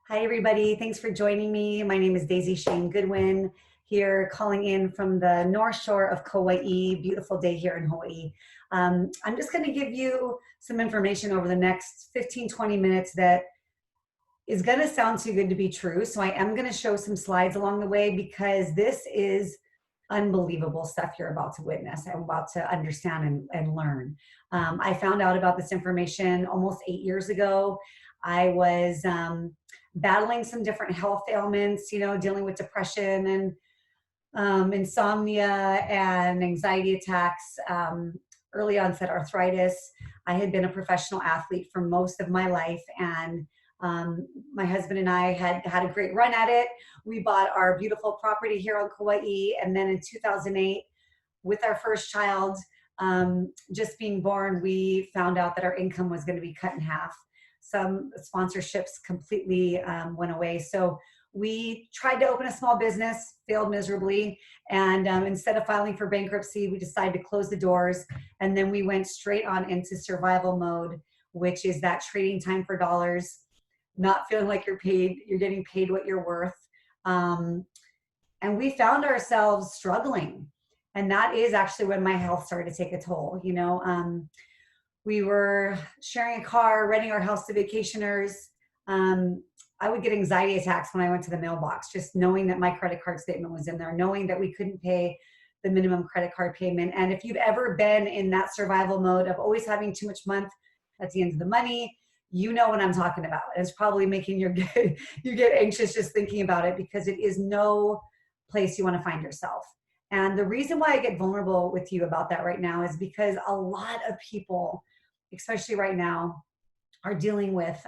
Hi, everybody. Thanks for joining me. My name is Daisy Shane Goodwin, here calling in from the North Shore of Kauai. Beautiful day here in Hawaii. I'm just going to give you some information over the next 15-20 minutes that is going to sound too good to be true. So I am going to show some slides along the way because this is unbelievable stuff you're about to witness. I'm about to understand and learn. I found out about this information almost 8 years ago. I was battling some different health ailments, dealing with depression and insomnia and anxiety attacks, early onset arthritis. I had been a professional athlete for most of my life, and my husband and I had a great run at it. We bought our beautiful property here on Kauai, and then in 2008, with our first child just being born, we found out that our income was going to be cut in half. Some sponsorships completely went away. So we tried to open a small business, failed miserably. And instead of filing for bankruptcy, we decided to close the doors. And then we went straight on into survival mode, which is that trading time for dollars, not feeling like you're getting paid what you're worth. And we found ourselves struggling. And that is actually when my health started to take a toll. We were sharing a car, renting our house to vacationers. I would get anxiety attacks when I went to the mailbox, just knowing that my credit card statement was in there, knowing that we couldn't pay the minimum credit card payment. And if you've ever been in that survival mode of always having too much month at the end of the money, you know what I'm talking about. It's probably making you get anxious just thinking about it, because it is no place you want to find yourself. And the reason why I get vulnerable with you about that right now is because a lot of people, especially right now, are dealing with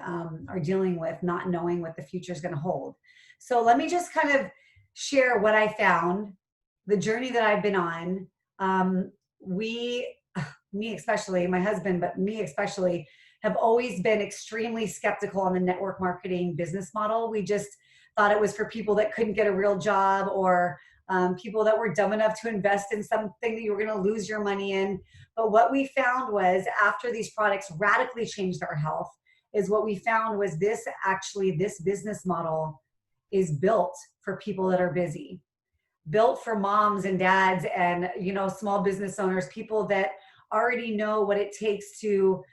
not knowing what the future is going to hold. So let me just kind of share what I found, the journey that I've been on. Me especially, my husband, but me especially, have always been extremely skeptical on the network marketing business model. We just thought it was for people that couldn't get a real job, or people that were dumb enough to invest in something that you were going to lose your money in. But what we found was, after these products radically changed our health, is what we found was this business model is built for people that are busy, built for moms and dads and, small business owners, people that already know what it takes to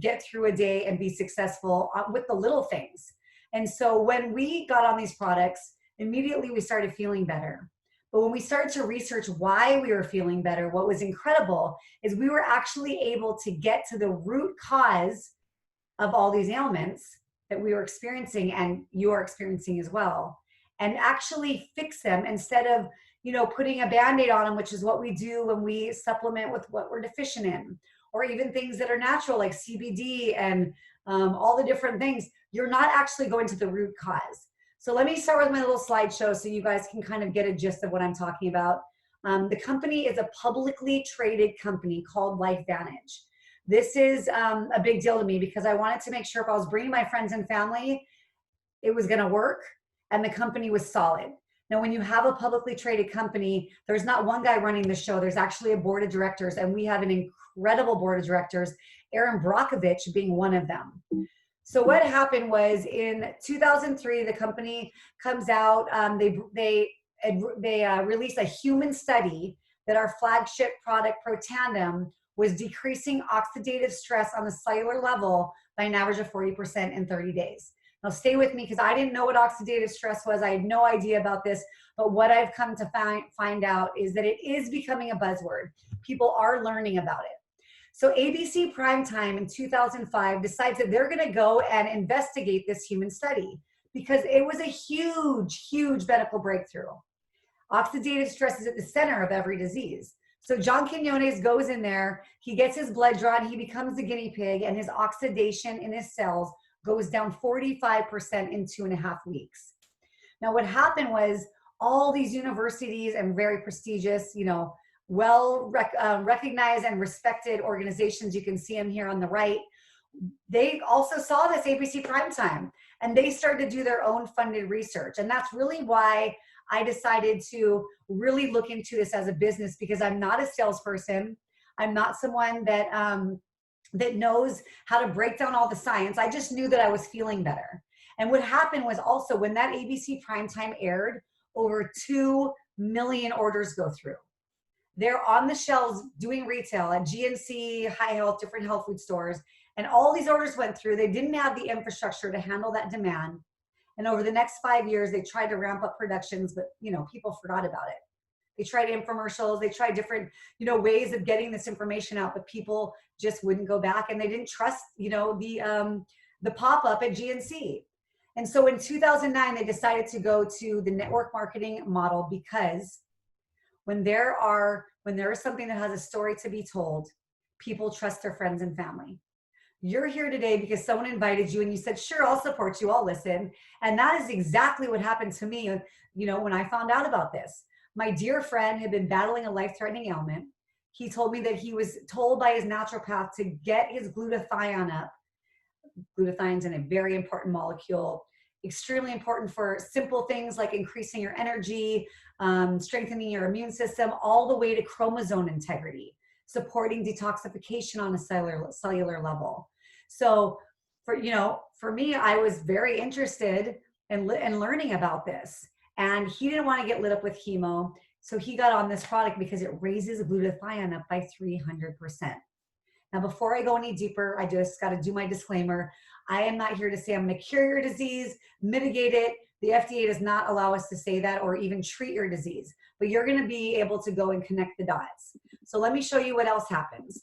get through a day and be successful with the little things. And so when we got on these products, immediately we started feeling better. But when we started to research why we were feeling better, what was incredible is we were actually able to get to the root cause of all these ailments that we were experiencing, and you are experiencing as well, and actually fix them instead of, putting a Band-Aid on them, which is what we do when we supplement with what we're deficient in, or even things that are natural like CBD and all the different things. You're not actually going to the root cause. So let me start with my little slideshow so you guys can kind of get a gist of what I'm talking about. The company is a publicly traded company called LifeVantage. This is a big deal to me because I wanted to make sure if I was bringing my friends and family, it was going to work and the company was solid. Now, when you have a publicly traded company, there's not one guy running the show. There's actually a board of directors, and we have an incredible board of directors, Aaron Brockovich being one of them. So what happened was, in 2003, the company comes out, they released a human study that our flagship product, Protandim, was decreasing oxidative stress on the cellular level by an average of 40% in 30 days. Now stay with me, because I didn't know what oxidative stress was. I had no idea about this, but what I've come to find out is that it is becoming a buzzword. People are learning about it. So ABC Primetime in 2005 decides that they're going to go and investigate this human study because it was a huge, huge medical breakthrough. Oxidative stress is at the center of every disease. So John Quinones goes in there, he gets his blood drawn, he becomes the guinea pig, and his oxidation in his cells goes down 45% in 2.5 weeks. Now what happened was, all these universities and very prestigious, recognized and respected organizations, you can see them here on the right, they also saw this ABC Primetime, and they started to do their own funded research. And that's really why I decided to really look into this as a business, because I'm not a salesperson. I'm not someone that that knows how to break down all the science. I just knew that I was feeling better. And what happened was also when that ABC primetime aired, over 2 million orders go through. They're on the shelves doing retail at GNC, High Health, different health food stores. And all these orders went through. They didn't have the infrastructure to handle that demand. And over the next 5 years, they tried to ramp up productions, but people forgot about it. They tried infomercials. They tried different, ways of getting this information out, but people just wouldn't go back, and they didn't trust, the pop-up at GNC. And so in 2009, they decided to go to the network marketing model, because when there is something that has a story to be told, people trust their friends and family. You're here today because someone invited you and you said, sure, I'll support you, I'll listen. And that is exactly what happened to me, when I found out about this. My dear friend had been battling a life-threatening ailment. He told me that he was told by his naturopath to get his glutathione up. Glutathione is a very important molecule, extremely important for simple things like increasing your energy, strengthening your immune system, all the way to chromosome integrity, supporting detoxification on a cellular level. So for me, I was very interested in learning about this. And he didn't want to get lit up with chemo. So he got on this product because it raises glutathione up by 300%. Now, before I go any deeper, I just got to do my disclaimer. I am not here to say I'm going to cure your disease, mitigate it. The FDA does not allow us to say that or even treat your disease, but you're going to be able to go and connect the dots. So let me show you what else happens.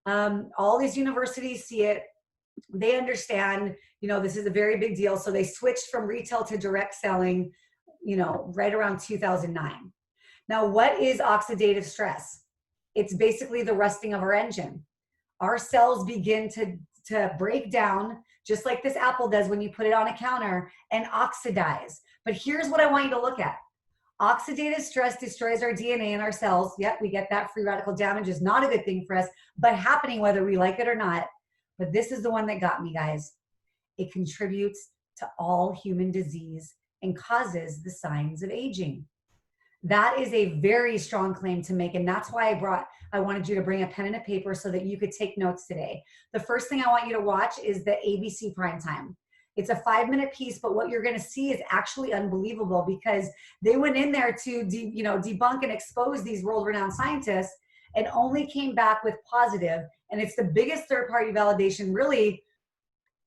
All these universities see it. They understand, this is a very big deal. So they switched from retail to direct selling, right around 2009. Now, what is oxidative stress? It's basically the rusting of our engine. Our cells begin to break down, just like this apple does when you put it on a counter, and oxidize. But here's what I want you to look at. Oxidative stress destroys our DNA in our cells. Yep, we get that. Free radical damage is not a good thing for us, but happening whether we like it or not. But this is the one that got me, guys. It contributes to all human disease and causes the signs of aging. That is a very strong claim to make. And that's why I wanted you to bring a pen and a paper so that you could take notes today. The first thing I want you to watch is the ABC primetime. It's a 5-minute piece, but what you're going to see is actually unbelievable, because they went in there to debunk and expose these world-renowned scientists and only came back with positive. And it's the biggest third-party validation really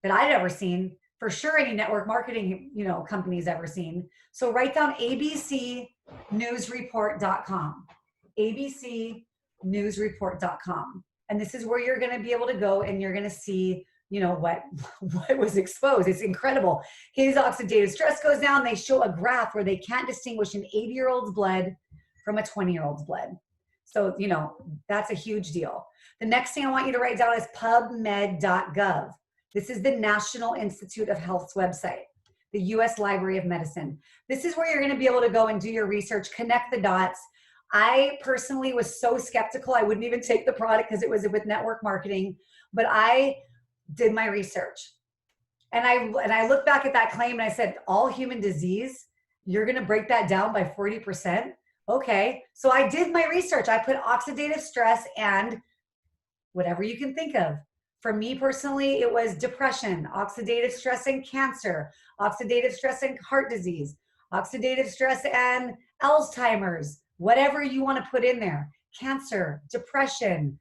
that I'd ever seen, for sure any network marketing company's ever seen. So write down abcnewsreport.com, abcnewsreport.com. And this is where you're going to be able to go and you're going to see what was exposed. It's incredible. His oxidative stress goes down. They show a graph where they can't distinguish an 80-year-old's blood from a 20-year-old's blood. So, that's a huge deal. The next thing I want you to write down is pubmed.gov. This is the National Institute of Health's website, the US Library of Medicine. This is where you're going to be able to go and do your research, connect the dots. I personally was so skeptical. I wouldn't even take the product because it was with network marketing, but I did my research. And I look back at that claim and I said, all human disease, you're going to break that down by 40%? Okay. So I did my research. I put oxidative stress and whatever you can think of. For me personally, it was depression, oxidative stress and cancer, oxidative stress and heart disease, oxidative stress and Alzheimer's, whatever you want to put in there, cancer, depression,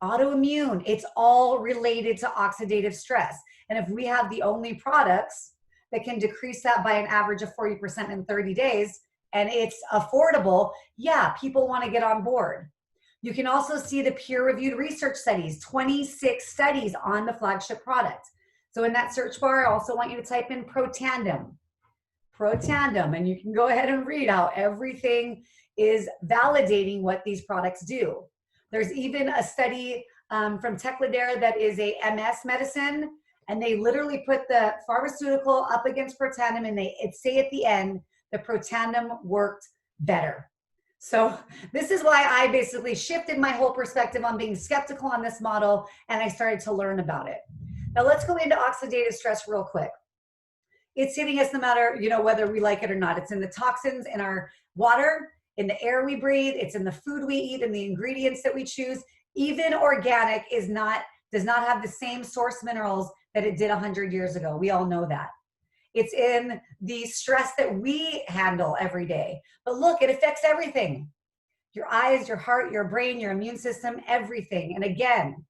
autoimmune, it's all related to oxidative stress. And if we have the only products that can decrease that by an average of 40% in 30 days, and it's affordable, yeah, people want to get on board. You can also see the peer-reviewed research studies, 26 studies on the flagship product. So in that search bar, I also want you to type in Protandim, and you can go ahead and read how everything is validating what these products do. There's even a study from Tecladare that is a MS medicine, and they literally put the pharmaceutical up against Protandim, and it say at the end, the Protandim worked better. So this is why I basically shifted my whole perspective on being skeptical on this model, and I started to learn about it. Now let's go into oxidative stress real quick. It's hitting us no matter, whether we like it or not. It's in the toxins in our water, in the air we breathe, it's in the food we eat, and the ingredients that we choose. Even organic does not have the same source minerals that it did 100 years ago. We all know that. It's in the stress that we handle every day. But look, it affects everything. Your eyes, your heart, your brain, your immune system, everything. And again,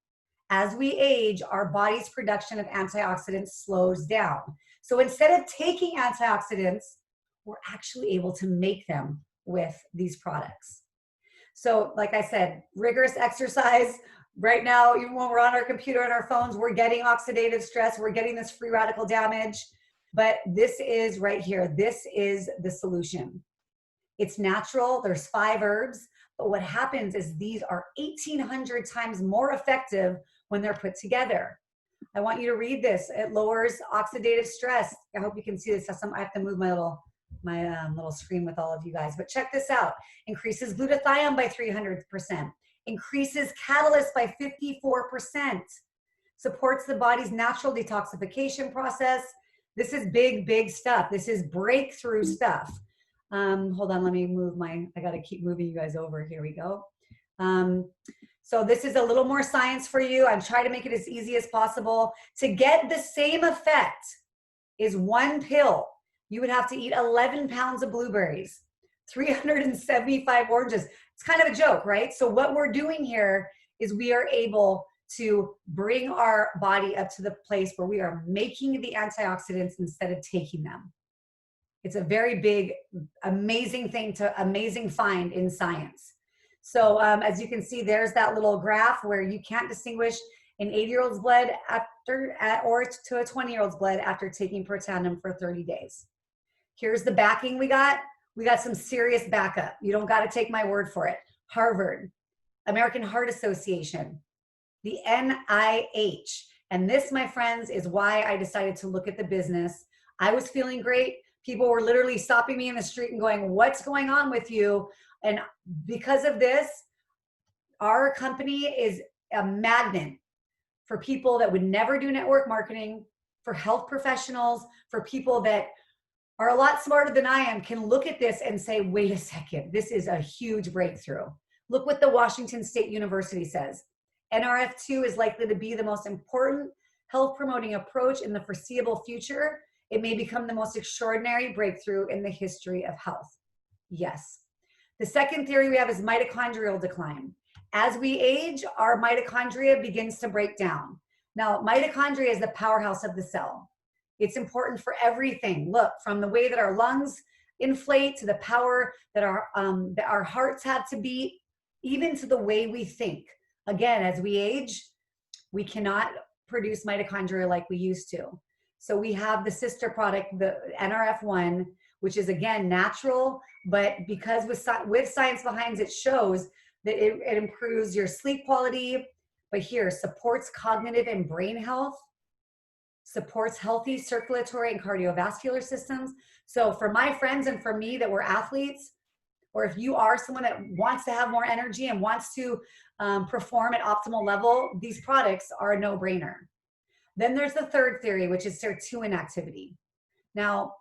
as we age, our body's production of antioxidants slows down. So instead of taking antioxidants, we're actually able to make them with these products. So like I said, rigorous exercise. Right now, even when we're on our computer and our phones, we're getting oxidative stress, we're getting this free radical damage. But this is right here. This is the solution. It's natural. There's 5 herbs. But what happens is these are 1,800 times more effective when they're put together. I want you to read this. It lowers oxidative stress. I hope you can see this. I have to move my little screen with all of you guys. But check this out. Increases glutathione by 300%. Increases catalyst by 54%. Supports the body's natural detoxification process. This is big, big stuff. This is breakthrough stuff. Hold on, let me move I got to keep moving you guys over. Here we go. So this is a little more science for you. I'm trying to make it as easy as possible. To get the same effect is 1 pill. You would have to eat 11 pounds of blueberries, 375 oranges. It's kind of a joke, right? So what we're doing here is we are able to bring our body up to the place where we are making the antioxidants instead of taking them. It's a very big, amazing find in science. So as you can see, there's that little graph where you can't distinguish an 80-year-old's blood or to a 20-year-old's blood after taking Protandim for 30 days. Here's the backing we got. We got some serious backup. You don't got to take my word for it. Harvard, American Heart Association, the NIH. And this, my friends, is why I decided to look at the business. I was feeling great. People were literally stopping me in the street and going, what's going on with you? And because of this, our company is a magnet for people that would never do network marketing, for health professionals, for people that are a lot smarter than I am, can look at this and say, wait a second, this is a huge breakthrough. Look what the Washington State University says. NRF2 is likely to be the most important health promoting approach in the foreseeable future. It may become the most extraordinary breakthrough in the history of health. Yes. The second theory we have is mitochondrial decline. As we age, our mitochondria begins to break down. Now, mitochondria is the powerhouse of the cell. It's important for everything. Look, from the way that our lungs inflate to the power that our hearts have to beat, even to the way we think. Again, as we age, we cannot produce mitochondria like we used to. So we have the sister product, the NRF1, which is again natural, but because with science behind it, shows that it improves your sleep quality, but here supports cognitive and brain health, supports healthy circulatory and cardiovascular systems. So for my friends and for me that were athletes, or if you are someone that wants to have more energy and wants to perform at optimal level, these products are a no-brainer. Then there's the third theory, which is sirtuin activity. Now,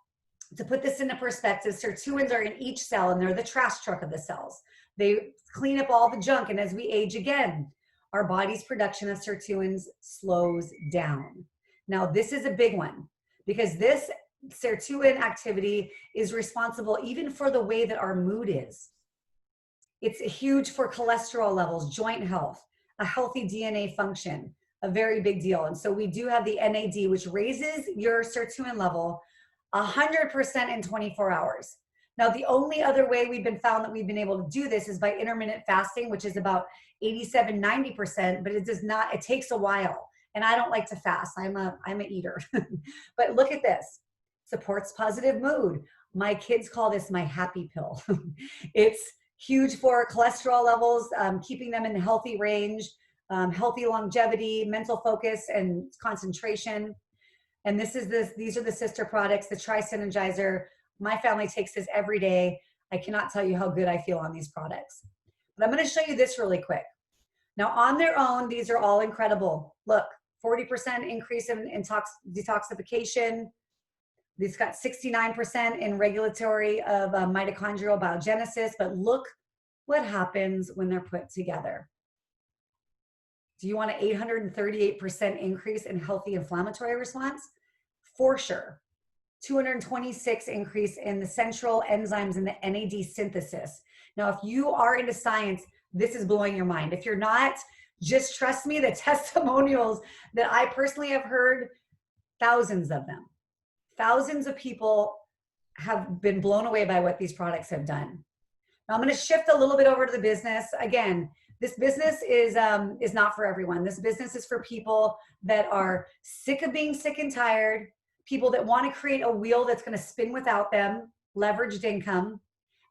to put this into perspective, sirtuins are in each cell and they're the trash truck of the cells. They clean up all the junk, and as we age again, our body's production of sirtuins slows down. Now, this is a big one because this sirtuin activity is responsible even for the way that our mood is. It's huge for cholesterol levels, joint health, a healthy DNA function, a very big deal. And so we do have the NAD, which raises your sirtuin level 100% in 24 hours. Now, the only other way we've been found that we've been able to do this is by intermittent fasting, which is about 87, 90%, but it does not, it takes a while. And I don't like to fast. I'm an eater. But look at this. Supports positive mood. My kids call this my happy pill. It's huge for cholesterol levels, keeping them in the healthy range, healthy longevity, mental focus, and concentration. And these are the sister products, the Tri-Synergizer. My family takes this every day. I cannot tell you how good I feel on these products. But I'm going to show you this really quick. Now, on their own, these are all incredible. Look, 40% increase in detoxification. These got 69% in regulatory of mitochondrial biogenesis. But look what happens when they're put together. Do you want an 838% increase in healthy inflammatory response? For sure. 226 increase in the central enzymes in the NAD synthesis. Now, if you are into science, this is blowing your mind. If you're not, just trust me, the testimonials that I personally have heard, thousands of them, thousands of people have been blown away by what these products have done. Now I'm going to shift a little bit over to the business. Again, this business is not for everyone. This business is for people that are sick of being sick and tired, people that want to create a wheel that's going to spin without them, leveraged income.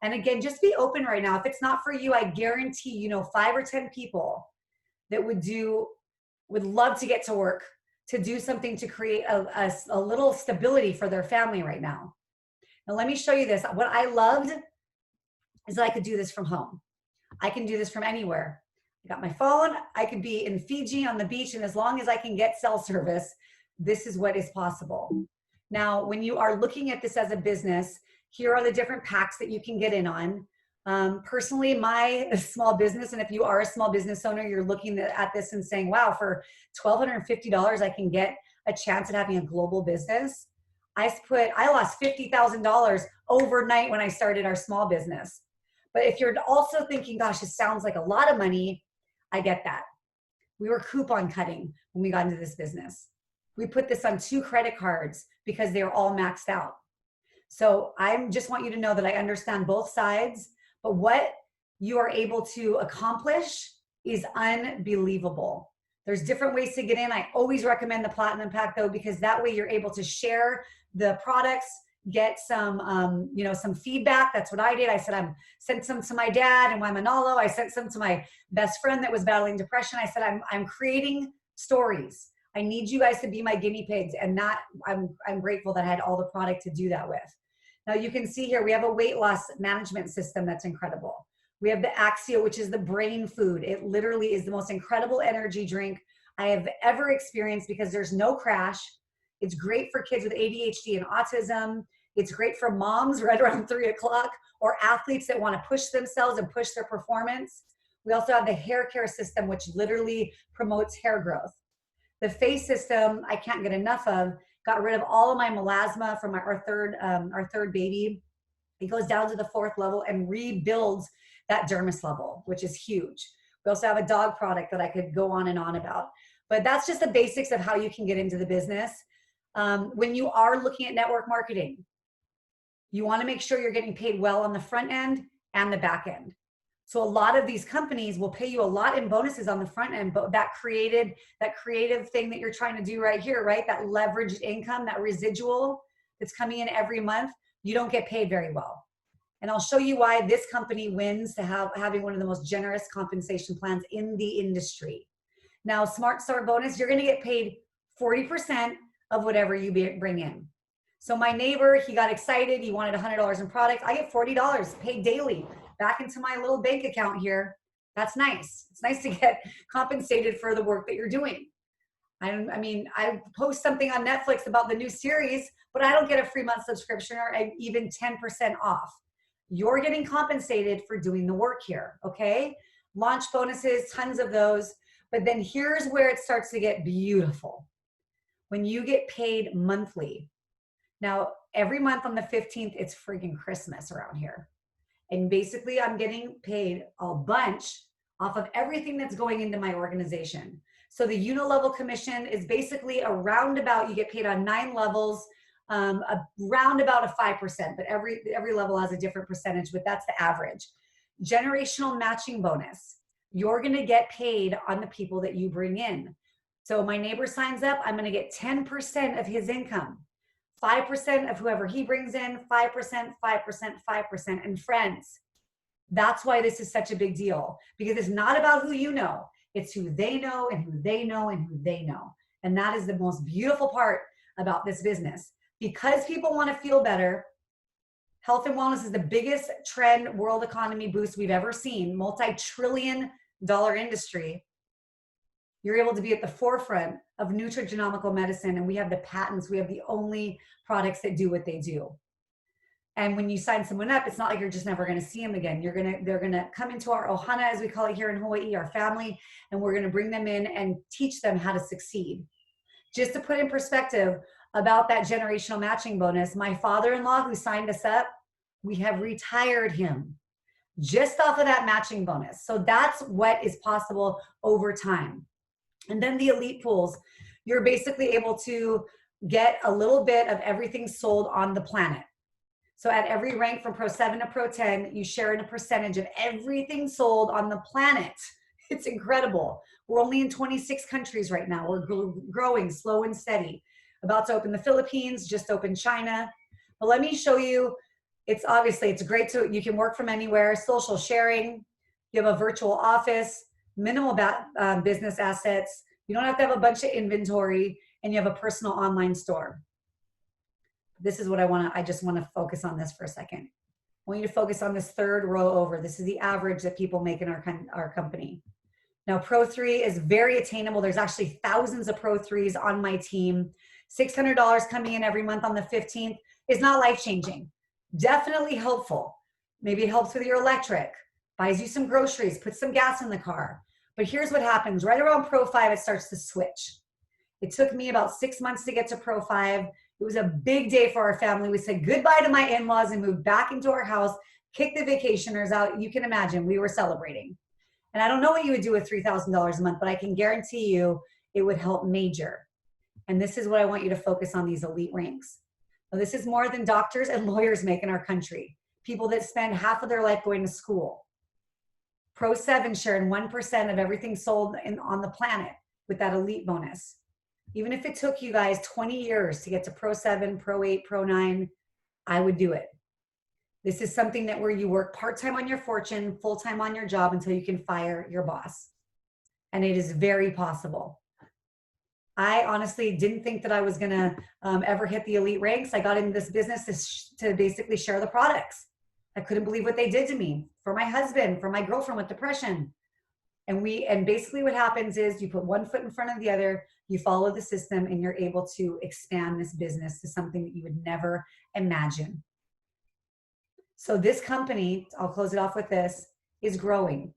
And again, just be open right now. If it's not for you, I guarantee, 5 or 10 people that would love to get to work, to do something to create a little stability for their family right now. Now, let me show you this. What I loved is that I could do this from home. I can do this from anywhere. I got my phone. I could be in Fiji on the beach, and as long as I can get cell service, this is what is possible. Now, when you are looking at this as a business, here are the different packs that you can get in on. Personally, my small business, and if you are a small business owner, you're looking at this and saying, wow, for $1,250, I can get a chance at having a global business. I lost $50,000 overnight when I started our small business. But if you're also thinking, gosh, it sounds like a lot of money, I get that. We were coupon cutting when we got into this business. We put this on 2 credit cards because they were all maxed out. So I just want you to know that I understand both sides, but what you are able to accomplish is unbelievable. There's different ways to get in. I always recommend the Platinum Pack though, because that way you're able to share the products, get some, some feedback. That's what I did. I said, sent some to my dad in Waimanalo. I sent some to my best friend that was battling depression. I said, I'm creating stories. I need you guys to be my guinea pigs. And I'm grateful that I had all the product to do that with. Now you can see here, we have a weight loss management system that's incredible. We have the Axio, which is the brain food. It literally is the most incredible energy drink I have ever experienced because there's no crash. It's great for kids with ADHD and autism. It's great for moms right around 3 o'clock or athletes that want to push themselves and push their performance. We also have the hair care system, which literally promotes hair growth. The face system, I can't get enough of. Got rid of all of my melasma from our third baby. It goes down to the 4th level and rebuilds that dermis level, which is huge. We also have a dog product that I could go on and on about. But that's just the basics of how you can get into the business. When you are looking at network marketing, you want to make sure you're getting paid well on the front end and the back end. So a lot of these companies will pay you a lot in bonuses on the front end, but that creative thing that you're trying to do right here, right? That leveraged income, that residual that's coming in every month, you don't get paid very well. And I'll show you why this company wins to having one of the most generous compensation plans in the industry. Now, Smart Start bonus, you're going to get paid 40% of whatever you bring in. So my neighbor, he got excited. He wanted $100 in product. I get $40 paid daily back into my little bank account here. That's nice. It's nice to get compensated for the work that you're doing. I post something on Netflix about the new series, but I don't get a free month subscription or even 10% off. You're getting compensated for doing the work here, okay? Launch bonuses, tons of those. But then here's where it starts to get beautiful. When you get paid monthly. Now, every month on the 15th, it's freaking Christmas around here. And basically, I'm getting paid a bunch off of everything that's going into my organization. So the level commission is basically a roundabout, you get paid on 9 levels, around about a 5%, but every level has a different percentage, but that's the average. Generational matching bonus. You're gonna get paid on the people that you bring in. So my neighbor signs up, I'm gonna get 10% of his income. 5% of whoever he brings in, 5%, 5%, 5%, and friends. That's why this is such a big deal, because it's not about who you know, it's who they know and who they know and who they know. And that is the most beautiful part about this business. Because people want to feel better, health and wellness is the biggest trend world economy boost we've ever seen, multi-trillion-dollar industry. You're able to be at the forefront of nutrigenomical medicine, and we have the patents. We have the only products that do what they do. And when you sign someone up, it's not like you're just never going to see them again. They're going to come into our ohana, as we call it here in Hawaii, our family, and we're going to bring them in and teach them how to succeed. Just to put in perspective, about that generational matching bonus. My father-in-law who signed us up, we have retired him just off of that matching bonus. So that's what is possible over time. And then the elite pools, you're basically able to get a little bit of everything sold on the planet. So at every rank from Pro 7 to Pro 10, you share in a percentage of everything sold on the planet. It's incredible. We're only in 26 countries right now. We're growing slow and steady. About to open the Philippines, just opened China. But let me show you, it's great to, you can work from anywhere, social sharing, you have a virtual office, minimal business assets, you don't have to have a bunch of inventory, and you have a personal online store. This is what I just want to focus on this for a second. I want you to focus on this third row over. This is the average that people make in our company. Now, Pro 3 is very attainable. There's actually thousands of Pro 3s on my team. $600 coming in every month on the 15th is not life-changing. Definitely helpful. Maybe it helps with your electric, buys you some groceries, puts some gas in the car. But here's what happens. Right around Pro 5, it starts to switch. It took me about 6 months to get to Pro 5. It was a big day for our family. We said goodbye to my in-laws and moved back into our house, kicked the vacationers out. You can imagine we were celebrating. And I don't know what you would do with $3,000 a month, but I can guarantee you it would help major. And this is what I want you to focus on, these elite ranks. Now, this is more than doctors and lawyers make in our country. People that spend half of their life going to school. Pro 7 sharing 1% of everything sold on the planet with that elite bonus. Even if it took you guys 20 years to get to Pro 7, Pro 8, Pro 9, I would do it. This is something that where you work part-time on your fortune, full-time on your job until you can fire your boss. And it is very possible. I honestly didn't think that I was gonna ever hit the elite ranks. I got into this business to basically share the products. I couldn't believe what they did to me, for my husband, for my girlfriend with depression. And basically what happens is you put one foot in front of the other, you follow the system, and you're able to expand this business to something that you would never imagine. So this company, I'll close it off with this, is growing.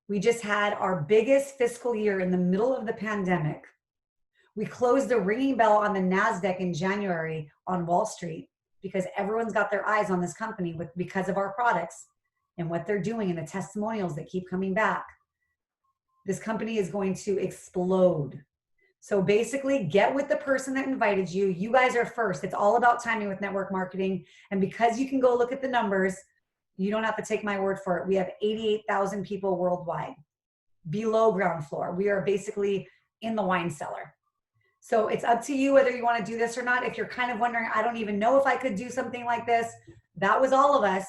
We just had our biggest fiscal year in the middle of the pandemic. We closed the ringing bell on the NASDAQ in January on Wall Street because everyone's got their eyes on this company because of our products and what they're doing and the testimonials that keep coming back. This company is going to explode. So basically, get with the person that invited you. You guys are first. It's all about timing with network marketing. And because you can go look at the numbers, you don't have to take my word for it. We have 88,000 people worldwide. Below ground floor. We are basically in the wine cellar. So it's up to you whether you want to do this or not. If you're kind of wondering, I don't even know if I could do something like this, that was all of us.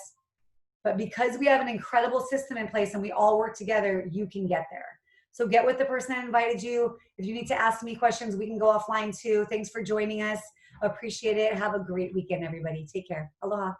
But because we have an incredible system in place and we all work together, you can get there. So get with the person that invited you. If you need to ask me questions, we can go offline too. Thanks for joining us. Appreciate it. Have a great weekend, everybody. Take care. Aloha.